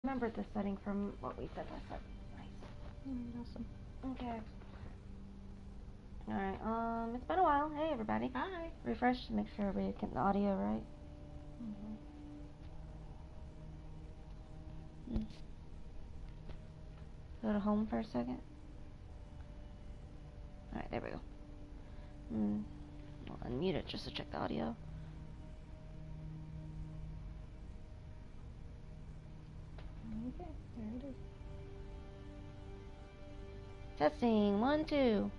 remembered the setting from what we said last time. Nice. Awesome. Okay. Alright, it's been a while. Hey, everybody. Hi. Refresh to make sure everybody get the audio right. Go to home for a second. Alright, there we go. I'll unmute it just to check the audio. Okay, there it is. Testing, 1, 2.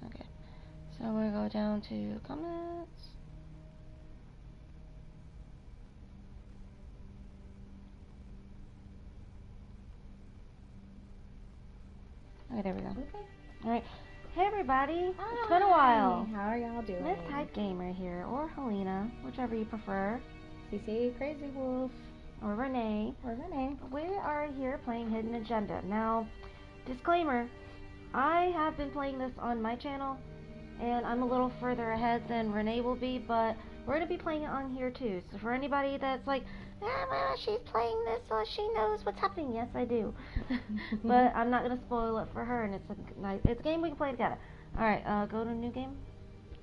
Okay, so we're gonna go down to comments. Okay, there we go. Okay. Alright. Hey everybody, Hi. It's been a while. How are y'all doing? Miss Type Gamer here, or Helena, whichever you prefer. CC Crazy Wolf. Or Renee. We are here playing Hidden Agenda. Now, disclaimer, I have been playing this on my channel, and I'm a little further ahead than Renee will be, but we're going to be playing it on here too. So for anybody that's like, well, she's playing this so she knows what's happening. Yes, I do. But I'm not going to spoil it for her, and it's a game we can play together. Alright, go to new game.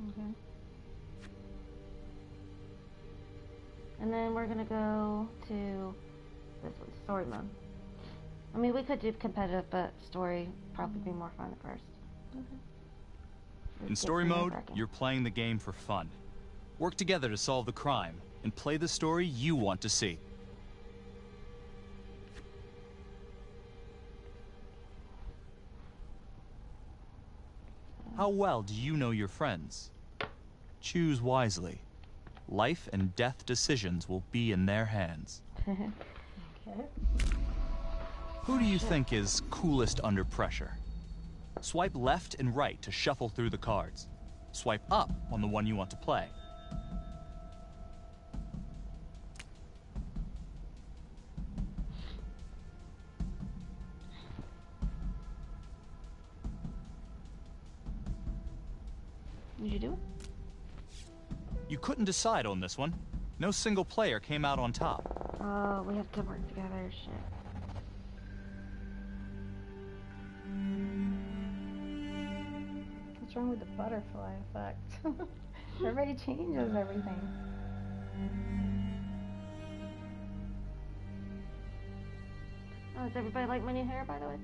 Okay. And then we're going to go to this one, story mode. I mean, we could do competitive, but story probably be more fun at first. Okay. In story mode, you're playing the game for fun. Work together to solve the crime, and play the story you want to see. How well do you know your friends? Choose wisely. Life and death decisions will be in their hands. Okay. Who do you think is coolest under pressure? Swipe left and right to shuffle through the cards. Swipe up on the one you want to play. Did you do it? You couldn't decide on this one. No single player came out on top. Oh, we have to work together. Shit. What's wrong with the butterfly effect? Everybody changes everything. Oh, does everybody like my new hair, by the way?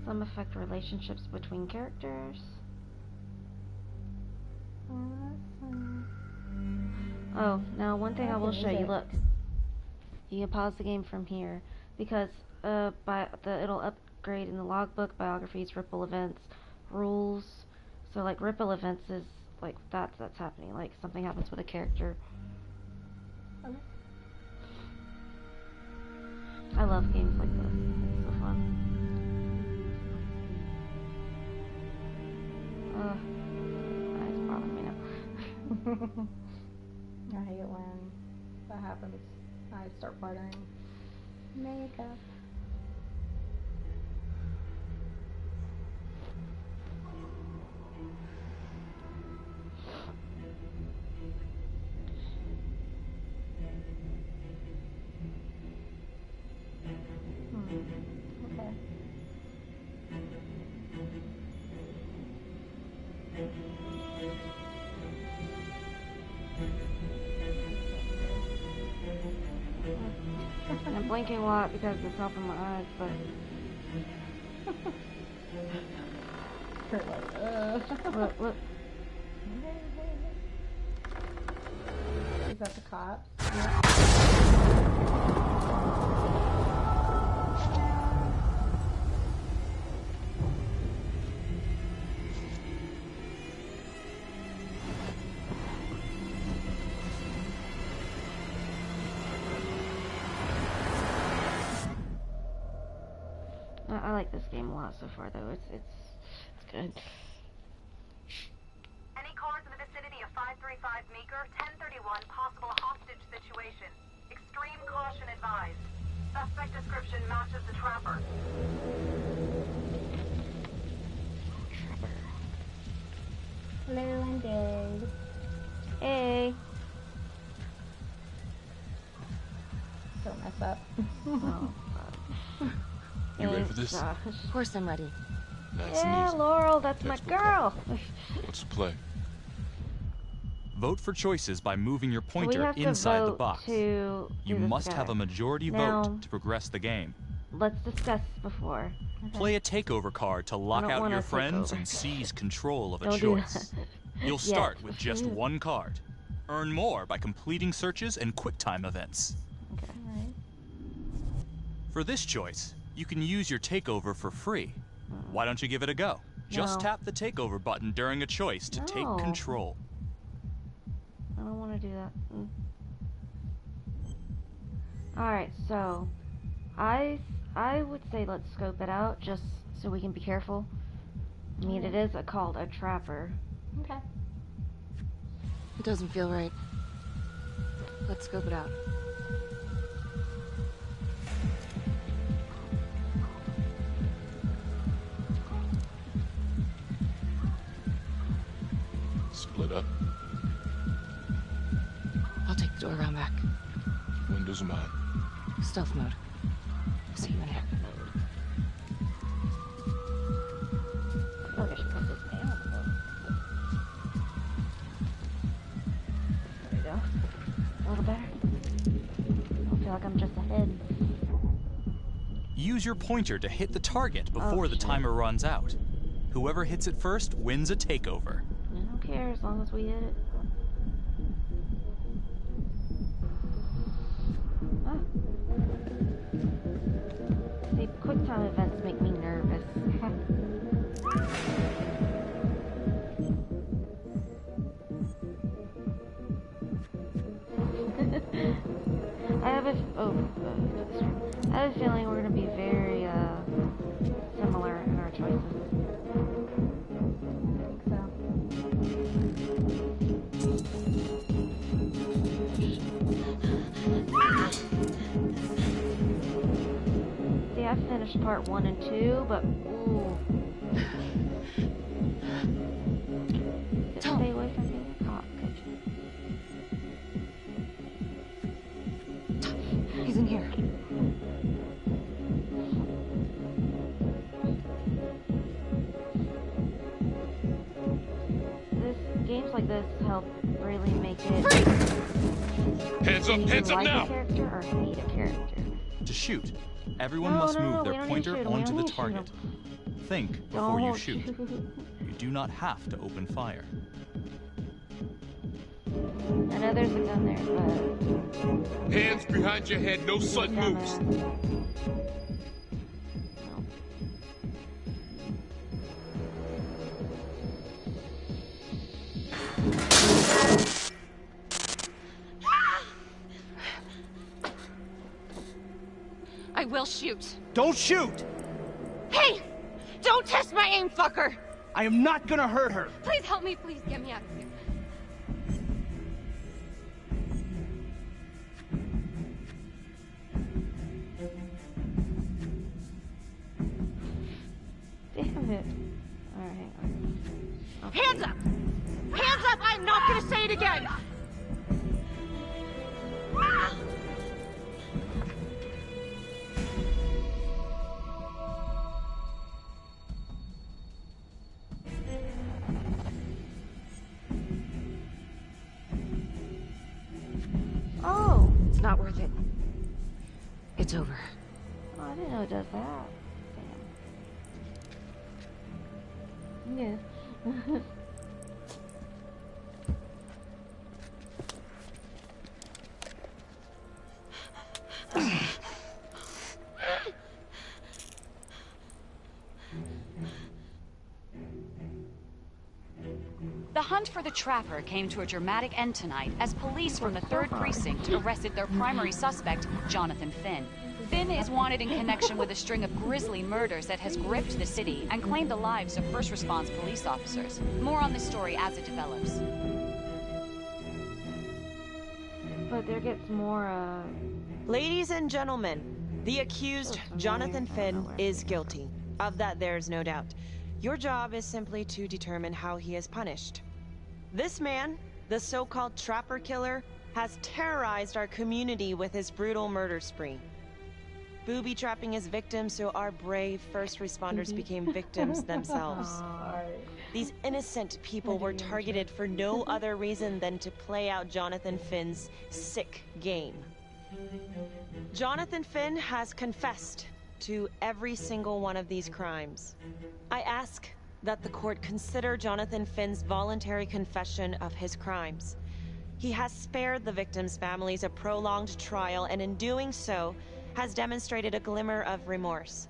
Some affect relationships between characters. Oh, now one thing I will show you. Look, you can pause the game from here because it'll upgrade in the logbook, biographies, ripple events, rules. So like ripple events is like that's happening. Like something happens with a character. Okay. I love games like this. It's so fun. It's bothering me now. I hate it when that happens. I start fluttering. Makeup. Okay. I'm blinking a lot because it's helping my eyes, but You're like, look. Is that the cops? I like this game a lot so far, though. It's good. Any cars in the vicinity of 535 Meeker, 1031, possible hostage situation. Extreme caution advised. Suspect description matches the trapper. Hello, I'm dead. Hey. Don't mess up. Oh, You ready for this? gosh. Of course I'm ready. Nice and Yeah, easy. Laurel, that's my Textbook girl. What's the play? Vote for choices by moving your So we pointer have to inside the vote box. to You do this must guy. have a majority Now- vote to progress the game. Let's discuss before. Play a takeover card to lock don't out want your a friends takeover. and seize control of a Don't do choice. that. You'll Yet. start with just one card. Earn more by completing searches and QuickTime events. Okay. Alright. For this choice, you can use your takeover for free. Why don't you give it a go? Just No. tap the takeover button during a choice to take No. control. I don't want to do that. Alright, so I would say let's scope it out just so we can be careful. I mean, it is called a trapper. Okay. It doesn't feel right. Let's scope it out. Split up. I'll take the door around back. Windows are mine. Stealth mode. See you in here. I feel like I should put this down. There we go. A little better. I don't feel like I'm just ahead. Use your pointer to hit the target before Oh, the shit. timer runs out. Whoever hits it first wins a takeover. I don't care as long as we hit it. Ah. See, QuickTime events make me nervous. I have a I have a feeling we're gonna be very similar in our choices. I think so. See, I finished part 1 and 2, but ooh. Tom. Stay away from being a cop, could you? He's in here. Games like this help really make it. Hands up, either hands up like now! a character or hate a character. To shoot, everyone No, must no, no, move we their don't need to pointer shoot 'em, we onto don't the need to shoot 'em. target. Think before you Don't shoot. You do not have to open fire. I know there's a gun there, but Hands behind your head, no sudden moves. I will shoot. Don't shoot! Hey! Don't test my aim, fucker! I am not gonna hurt her. Please help me. Please get me out of here. damn it. Alright. Hands up! Hands up! I'm not gonna say it again! Oh! It's not worth it. It's over. Oh, I didn't know it does that. Damn. Yeah. The hunt for the trapper came to a dramatic end tonight as police from the 3rd Precinct arrested their primary suspect, Jonathan Finn. Finn is wanted in connection with a string of grisly murders that has gripped the city and claimed the lives of first response police officers. More on this story as it develops. But there gets more, Ladies and gentlemen, The accused, That's Jonathan familiar. I don't know Finn, where I've is seen it guilty. Of that, there's no doubt. Your job is simply to determine how he is punished. This man, the so-called Trapper Killer, has terrorized our community with his brutal murder spree. Booby-trapping his victims so our brave first responders became victims themselves. Sorry. These innocent people were targeted for no other reason than to play out Jonathan Finn's sick game. Jonathan Finn has confessed to every single one of these crimes. I ask that the court consider Jonathan Finn's voluntary confession of his crimes. He has spared the victims' families a prolonged trial, and in doing so, has demonstrated a glimmer of remorse.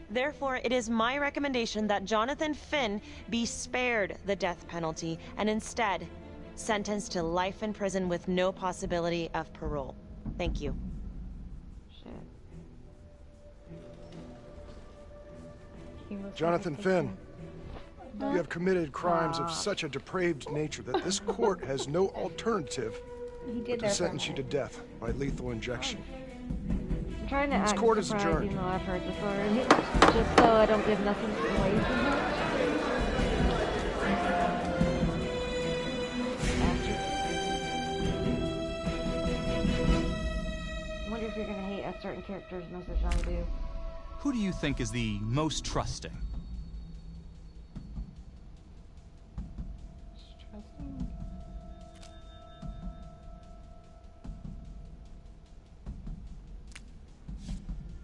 Therefore, it is my recommendation that Jonathan Finn be spared the death penalty and instead sentenced to life in prison with no possibility of parole. Thank you. Shit. He was Jonathan sacrificed. Finn, you have committed crimes of such a depraved nature that this court has no alternative He but did to that sentence you to death by lethal injection. I'm trying to This act court is surprised, adjourned. even though I've heard this already, just so I don't give nothing away from him. I wonder if you're gonna hate a certain character's message I do. Who do you think is the most trusting? Trusting.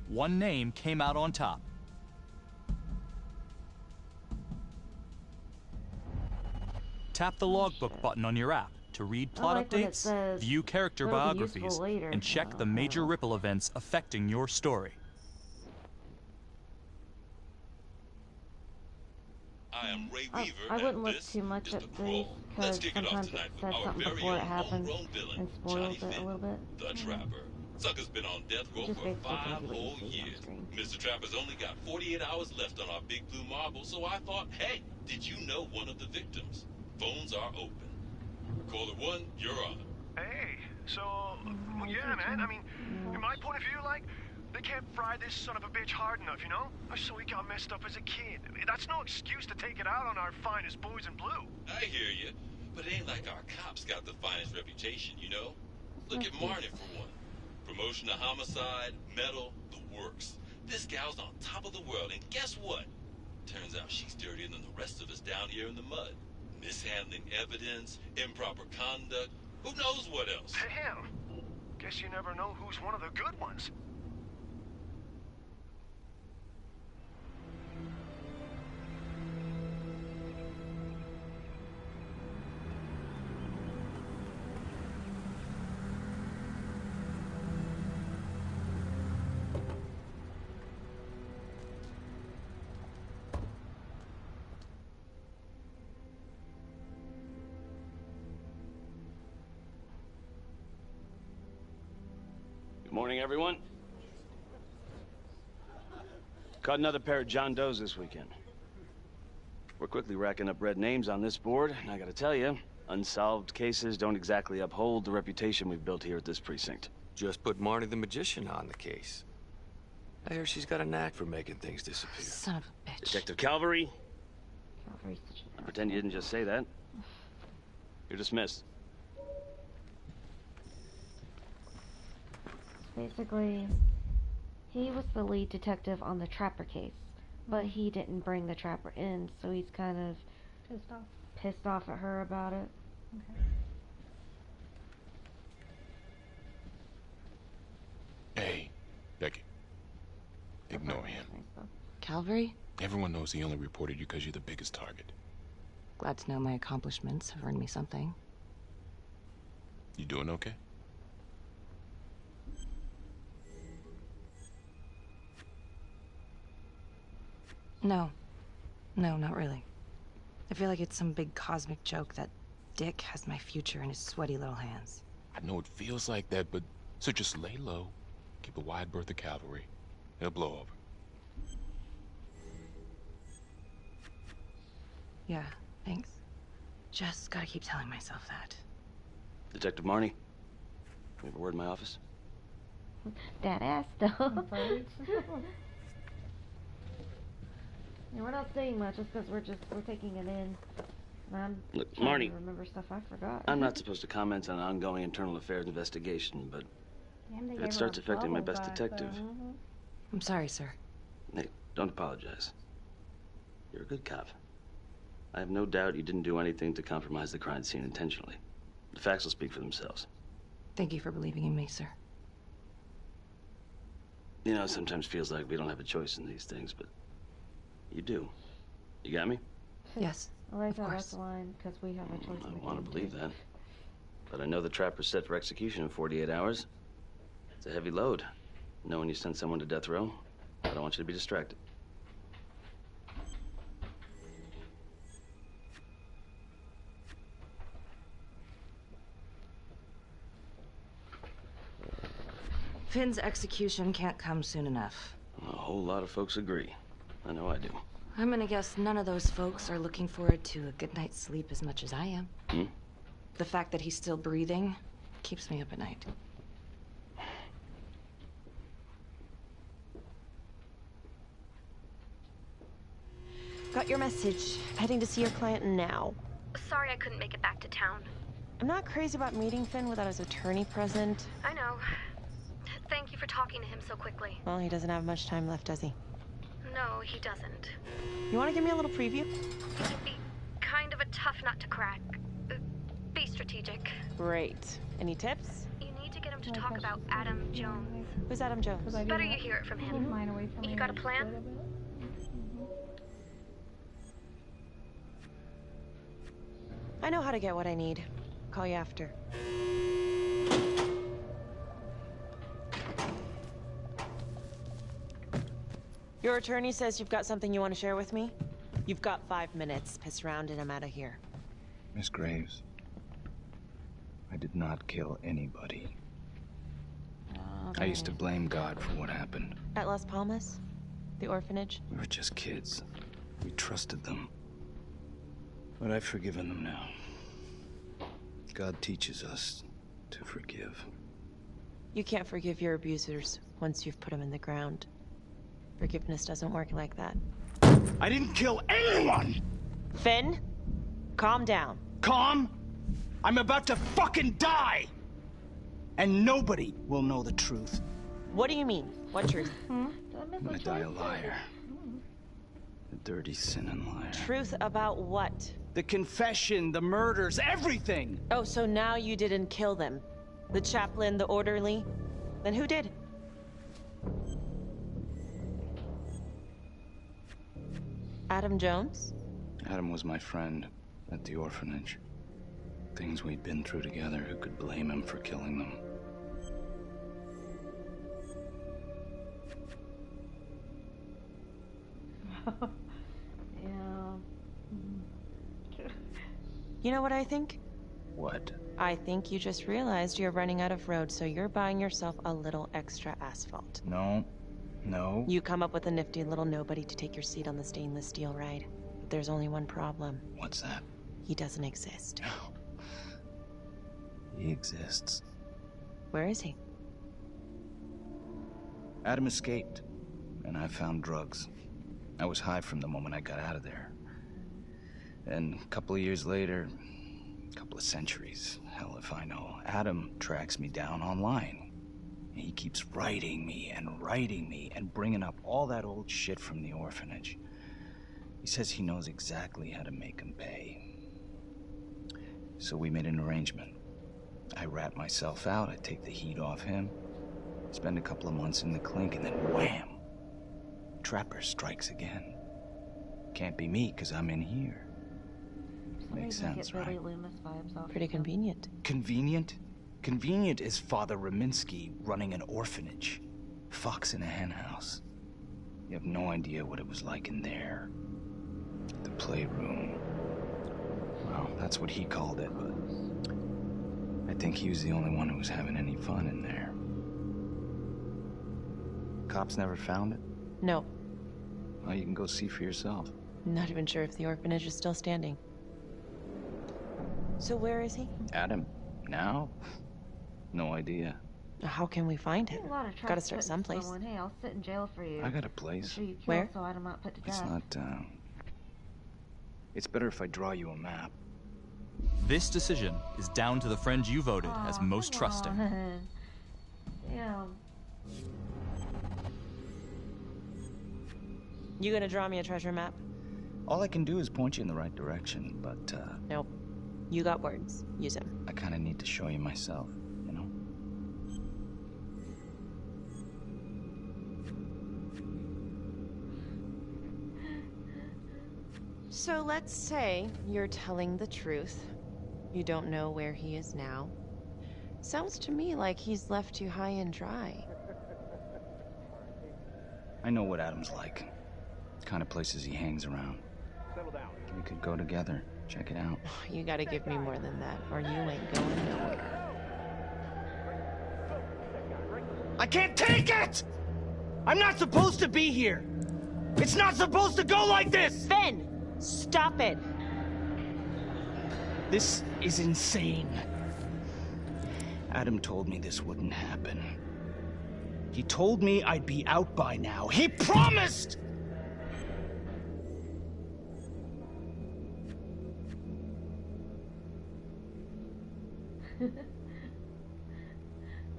One name came out on top. Tap the Logbook button on your app to read plot like when it updates, says, view character "It'll be biographies, useful later." and check Oh, the I major don't know. ripple events affecting your story. I am Ray I Weaver, wouldn't and look this too much is at The these Crow. Let's because kick it off sometimes it tonight with says our something very before it own happens homegrown villain, and spoils Johnny it a Finn, little bit. the Trapper. Sucker's been on death row Just for basically 5 tells you what you whole see on years. screen. Mr. Trapper's only got 48 hours left on our big blue marble, so I thought, hey, did you know one of the victims? Phones are open. Caller 1, you're on. Hey, so, yeah, man, I mean, in my point of view, like, they can't fry this son of a bitch hard enough, you know? So he got messed up as a kid. I mean, that's no excuse to take it out on our finest boys in blue. I hear you, but it ain't like our cops got the finest reputation, you know? Look at Marnie for one. Promotion to homicide, medal, the works. This gal's on top of the world, and guess what? Turns out she's dirtier than the rest of us down here in the mud. Mishandling evidence, improper conduct, who knows what else? Damn. Guess you never know who's one of the good ones. Good morning, everyone. Caught another pair of John Does this weekend. We're quickly racking up red names on this board, and I gotta tell you, unsolved cases don't exactly uphold the reputation we've built here at this precinct. Just put Marnie the Magician on the case. I hear she's got a knack for making things disappear. Son of a bitch. Detective Calvary, Calvary's such I pretend you didn't just say that. You're dismissed. Basically, he was the lead detective on the Trapper case, but he didn't bring the Trapper in, so he's kind of pissed off at her about it. Hey, Becky. Ignore him. Calvary? Everyone knows he only reported you because you're the biggest target. Glad to know my accomplishments have earned me something. You doing okay? No. No, not really. I feel like it's some big cosmic joke that Dick has my future in his sweaty little hands. I know it feels like that, but so just lay low. Keep a wide berth of cavalry. It'll blow over. Yeah, thanks. Just gotta keep telling myself that. Detective Marnie, you have a word in my office? That ass stuff. Yeah, we're not saying much just because we're taking it in. I'm Look, trying Marnie, to remember stuff I forgot. I'm not supposed to comment on an ongoing internal affairs investigation, but if it starts affecting my best detective... I'm sorry, sir. Hey, don't apologize. You're a good cop. I have no doubt you didn't do anything to compromise the crime scene intentionally. The facts will speak for themselves. Thank you for believing in me, sir. You know, it sometimes feels like we don't have a choice in these things, but you do. You got me? Yes, I like of how course. that's the line, because we have a choice I in the don't want game, to believe too. that. But I know the trapper's set for execution in 48 hours. It's a heavy load. Knowing you sent someone to death row, I don't want you to be distracted. Finn's execution can't come soon enough. A whole lot of folks agree. I know I do. I'm gonna guess none of those folks are looking forward to a good night's sleep as much as I am. Hmm? The fact that he's still breathing keeps me up at night. Got your message. Heading to see your client now. Sorry I couldn't make it back to town. I'm not crazy about meeting Finn without his attorney present. I know. Thank you for talking to him so quickly. Well, he doesn't have much time left, does he? No, he doesn't. You want to give me a little preview? He'd be kind of a tough nut to crack. Be strategic. Great. Any tips? You need to get him to talk about Adam Jones. Who's Adam Jones? Better you hear it from him. Mine away from You me got a just plan? little bit. I know how to get what I need. Call you after. Your attorney says you've got something you want to share with me? You've got 5 minutes. Piss around and I'm out of here. Miss Graves, I did not kill anybody. I used to blame God for what happened. At Las Palmas? The orphanage? We were just kids. We trusted them. But I've forgiven them now. God teaches us to forgive. You can't forgive your abusers once you've put them in the ground. Forgiveness doesn't work like that. I didn't kill anyone! Finn, calm down. Calm? I'm about to fucking die! And nobody will know the truth. What do you mean? What truth? I'm gonna die a liar. A dirty, sinning liar. Truth about what? The confession, the murders, everything! Oh, so now you didn't kill them? The chaplain, the orderly? Then who did? Adam Jones? Adam was my friend at the orphanage. Things we'd been through together, who could blame him for killing them? Yeah. You know what I think? What? I think you just realized you're running out of road, so you're buying yourself a little extra asphalt. No. No. You come up with a nifty little nobody to take your seat on the stainless steel ride. But there's only one problem. What's that? He doesn't exist. He exists. Where is he? Adam escaped, and I found drugs. I was high from the moment I got out of there. And a couple of years later, a couple of centuries, hell if I know, Adam tracks me down online. He keeps writing me and bringing up all that old shit from the orphanage. He says he knows exactly how to make him pay. So we made an arrangement. I rat myself out, I take the heat off him, spend a couple of months in the clink, and then wham! Trapper strikes again. Can't be me, because I'm in here. Makes sense, right? Pretty convenient. Convenient? Convenient is Father Raminsky running an orphanage. Fox in a henhouse. You have no idea what it was like in there. The playroom. Well, that's what he called it, but I think he was the only one who was having any fun in there. Cops never found it? No. Well, you can go see for yourself. Not even sure if the orphanage is still standing. So where is he? Adam? Now? No idea. How can we find him? A lot of Gotta trust start put into someplace. someone. Hey, I'll sit in jail for you. I got a place. So you kill Where? so I'm not put to It's death. not, It's better if I draw you a map. This decision is down to the friend you voted as most trusting. Damn. You gonna draw me a treasure map? All I can do is point you in the right direction, but, Nope. You got words. Use them. I kinda need to show you myself, you know? So let's say you're telling the truth. You don't know where he is now. Sounds to me like he's left you high and dry. I know what Adam's like. The kind of places he hangs around. Settle down. We could go together. Check it out. You gotta give me more than that, or you ain't going nowhere. I can't take it! I'm not supposed to be here! It's not supposed to go like this! Finn! Stop it! This is insane. Adam told me this wouldn't happen. He told me I'd be out by now. He promised!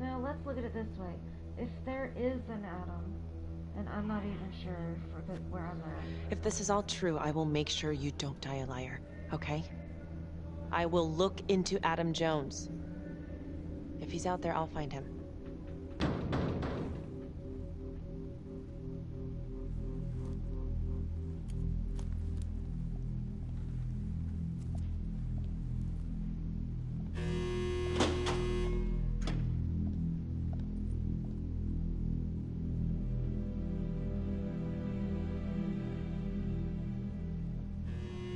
Now, let's look at it this way. If there is an Adam, and I'm not even sure where I'm at. If this is all true, I will make sure you don't die a liar, okay? I will look into Adam Jones. If he's out there, I'll find him.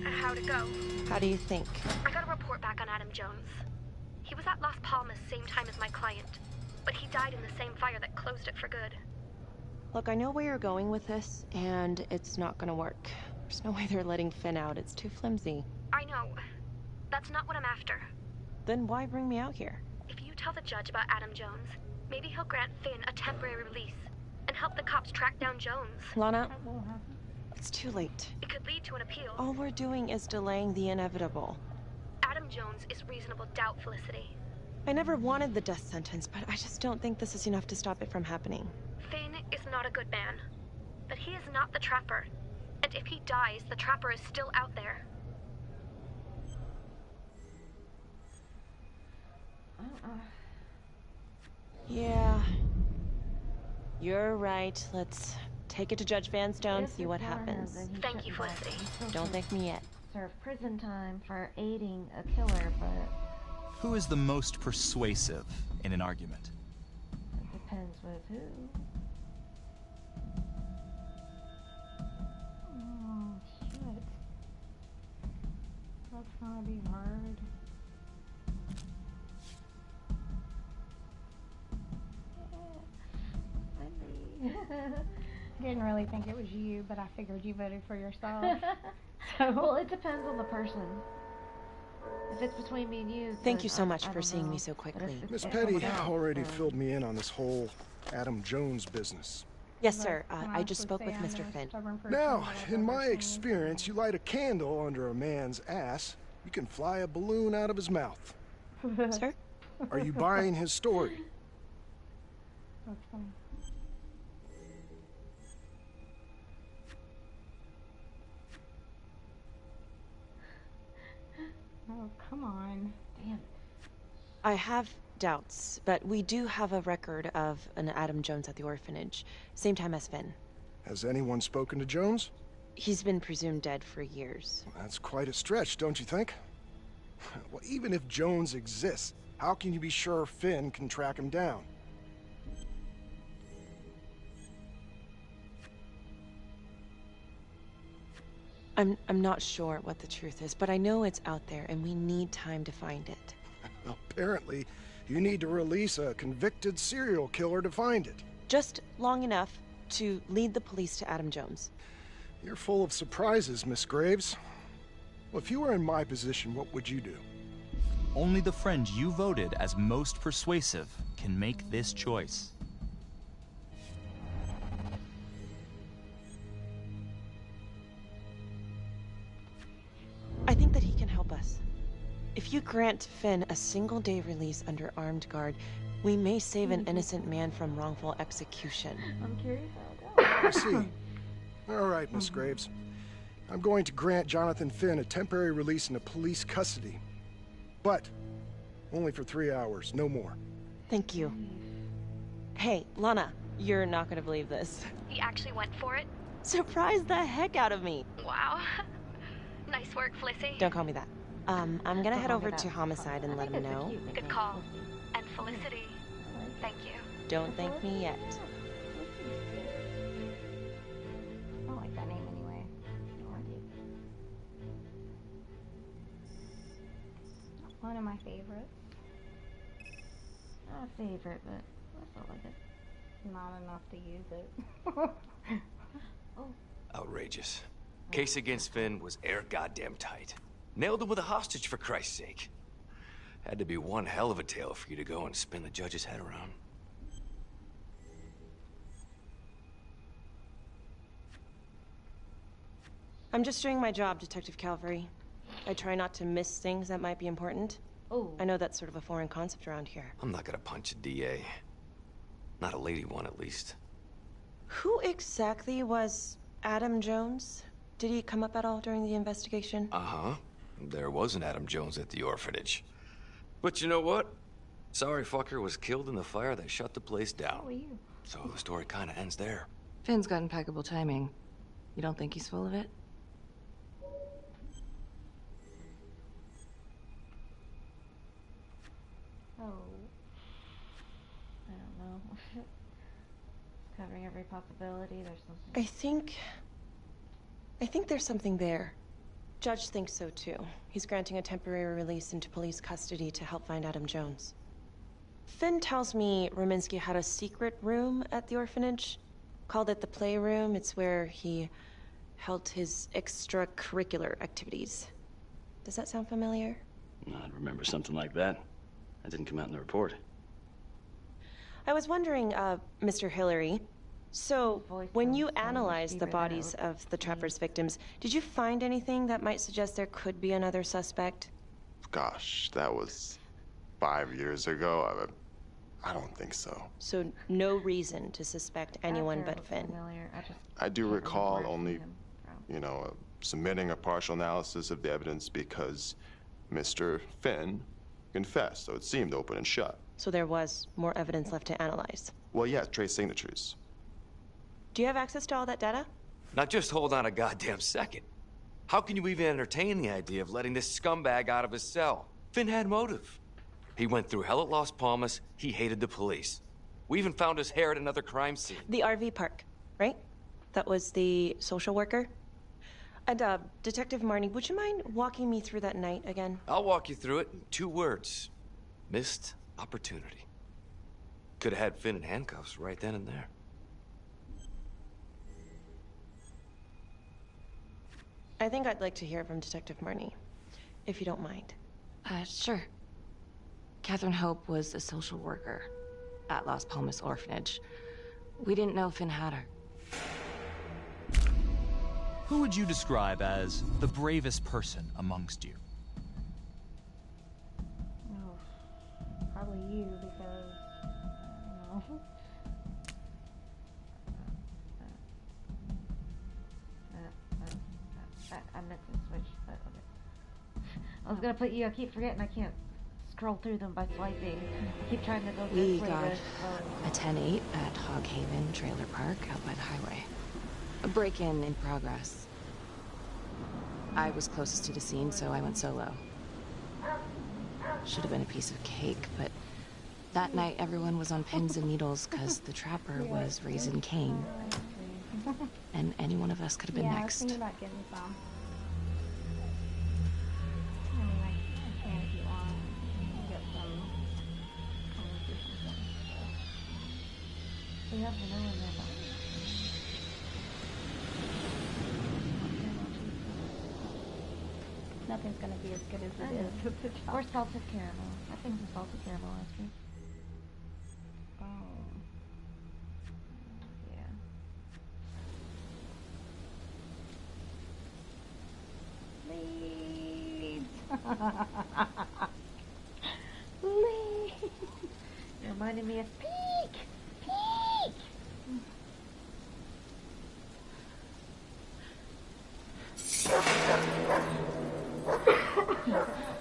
How'd it go? How do you think? I got a report back on Adam Jones. He was at Las Palmas same time as my client, but he died in the same fire that closed it for good. Look, I know where you're going with this, and it's not gonna work. There's no way they're letting Finn out. It's too flimsy. I know. That's not what I'm after. Then why bring me out here? If you tell the judge about Adam Jones, maybe he'll grant Finn a temporary release and help the cops track down Jones. Lana, it's too late. It could lead to an appeal. All we're doing is delaying the inevitable. Adam Jones is reasonable doubt, Felicity. I never wanted the death sentence, but I just don't think this is enough to stop it from happening. Finn is not a good man, but he is not the Trapper. And if he dies, the Trapper is still out there. Yeah. You're right. Let's take it to Judge Vanstone, see what happens. Thank you, Felicity. Don't thank me yet. Serve prison time for aiding a killer, but Who is the most persuasive in an argument? it depends with who. Oh, shit. That's gonna be hard. Didn't really think it was you, but I figured you voted for yourself. Well, it depends on the person. If it's between me and you... Thank you so much for seeing me so quickly. Miss Petty already filled me in on this whole Adam Jones business. Yes, sir. I just spoke with Mr. Finn. Now, in my experience, you light a candle under a man's ass, you can fly a balloon out of his mouth. Sir? Are you buying his story? That's funny. Oh, come on. Damn. I have doubts, but we do have a record of an Adam Jones at the orphanage. Same time as Finn. Has anyone spoken to Jones? He's been presumed dead for years. That's quite a stretch, don't you think? Well, even if Jones exists, how can you be sure Finn can track him down? I'm not sure what the truth is, but I know it's out there, and we need time to find it. Apparently, you need to release a convicted serial killer to find it. Just long enough to lead the police to Adam Jones. You're full of surprises, Miss Graves. Well, if you were in my position, what would you do? Only the friend you voted as most persuasive can make this choice. I think that he can help us. If you grant Finn a single-day release under armed guard, we may save an innocent man from wrongful execution. I'm curious how it I goes. see. All right, Miss Graves. I'm going to grant Jonathan Finn a temporary release into police custody. But only for 3 hours, no more. Thank you. Hey, Lana, you're not gonna believe this. He actually went for it? Surprised the heck out of me. Wow. Nice work, Felicity. Don't call me that. I'm gonna head over to Homicide and let him know. Good call. And Felicity, thank you. Don't thank me yet. I don't like that name anyway. One of my favorites. Not a favorite, but I still like it. Not enough to use it. Outrageous. Case against Finn was air goddamn tight. Nailed him with a hostage, for Christ's sake. Had to be one hell of a tale for you to go and spin the judge's head around. I'm just doing my job, Detective Calvary. I try not to miss things that might be important. Oh. I know that's sort of a foreign concept around here. I'm not gonna punch a DA. Not a lady one, at least. Who exactly was Adam Jones? Did he come up at all during the investigation? Uh-huh. There was an Adam Jones at the orphanage. But you know what? Sorry fucker was killed in the fire that shut the place down. Who are you? So the story kinda ends there. Finn's got impeccable timing. You don't think he's full of it? Oh. I don't know. Covering every possibility, there's something. I think there's something there. Judge thinks so too. He's granting a temporary release into police custody to help find Adam Jones. Finn tells me Rominsky had a secret room at the orphanage. Called it the playroom. It's where he held his extracurricular activities. Does that sound familiar? I'd remember something like that. That didn't come out in the report. I was wondering, Mr. Hillary, so when you analyzed the bodies of the Trapper's victims, did you find anything that might suggest there could be another suspect? Gosh, that was 5 years ago. I don't think so. So no reason to suspect anyone but Finn. I do recall only, submitting a partial analysis of the evidence because Mr. Finn confessed, so it seemed open and shut. So there was more evidence left to analyze. Well, yeah, trace signatures. Do you have access to all that data? Now just hold on a goddamn second. How can you even entertain the idea of letting this scumbag out of his cell? Finn had motive. He went through hell at Las Palmas, he hated the police. We even found his hair at another crime scene. The RV park, right? That was the social worker? And, Detective Marnie, would you mind walking me through that night again? I'll walk you through it in 2 words. Missed opportunity. Could have had Finn in handcuffs right then and there. I think I'd like to hear from Detective Marnie, if you don't mind. Sure. Catherine Hope was a social worker at Las Palmas Orphanage. We didn't know Finn had her. Who would you describe as the bravest person amongst you? Oh, probably you, because, I don't know. I meant to switch, but okay. I was gonna put you, I keep forgetting I can't scroll through them by swiping. I keep trying to go We this way, got but, a 10-8 at Hog Haven Trailer Park out by the highway. A break-in in progress. I was closest to the scene, so I went solo. Should have been a piece of cake, but that night everyone was on pins and needles because the Trapper was raising Cain. And any one of us could have been I was next. thinking about getting some. I mean, I can if you want. You can get some conversations. we have to know in there. Nothing's gonna be as good as it is at the top. Or salted caramel. I think some salted caramel ice cream. Oh. Yeah. Leads. Leads. You're reminding me of Peek. Peek.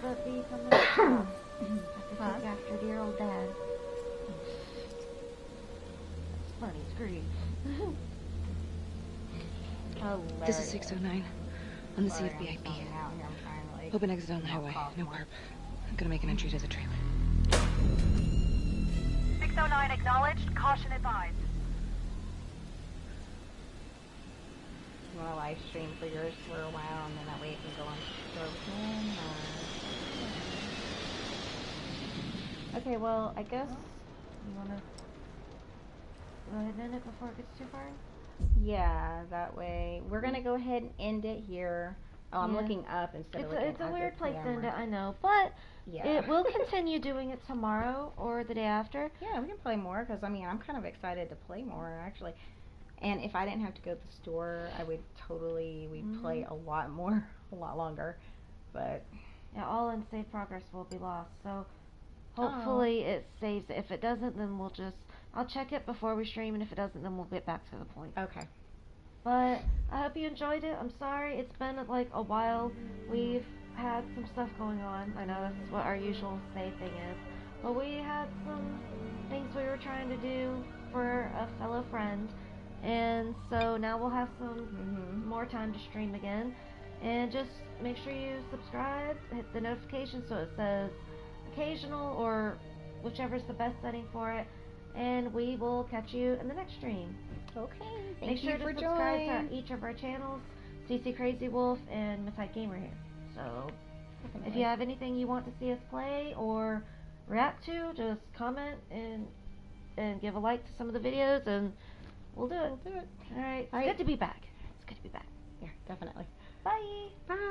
But be coming up. I have to take after dear old dad. It's funny, screw This is 609 on the sea of VIP. Open exit on the highway. No perp. I'm gonna make an entry to the trailer. 609 acknowledged. Caution advised. You want to live stream for yours for a while, and then that way you can go on store with him, or... Okay, well, I guess you want to go ahead and end it before it gets too far? Yeah, that way. We're going to go ahead and end it here. Oh, I'm looking up instead of looking It's a at weird the place to end camera. it, I know, but Yeah. it will continue doing it tomorrow or the day after. Yeah, we can play more, because, I mean, I'm kind of excited to play more, actually. And if I didn't have to go to the store, I would totally, we'd play a lot more, a lot longer. But yeah, all unsaved progress will be lost. So hopefully it saves it. If it doesn't, then I'll check it before we stream, and if it doesn't, then we'll get back to the point. Okay. But I hope you enjoyed it. I'm sorry it's been like a while. We've had some stuff going on. I know that's what our usual say thing is. But we had some things we were trying to do for a fellow friend. And so now we'll have some more time to stream again. And just make sure you subscribe, hit the notification so it says occasional or whichever's the best setting for it. And we will catch you in the next stream. Okay, make sure to subscribe to each of our channels, CC Crazy Wolf and Midnight Gamer here. So if you have anything you want to see us play or react to, just comment and give a like to some of the videos, and we'll do it. We'll do it. Alright, it's good to be back. It's good to be back. Yeah, definitely. Bye. Bye.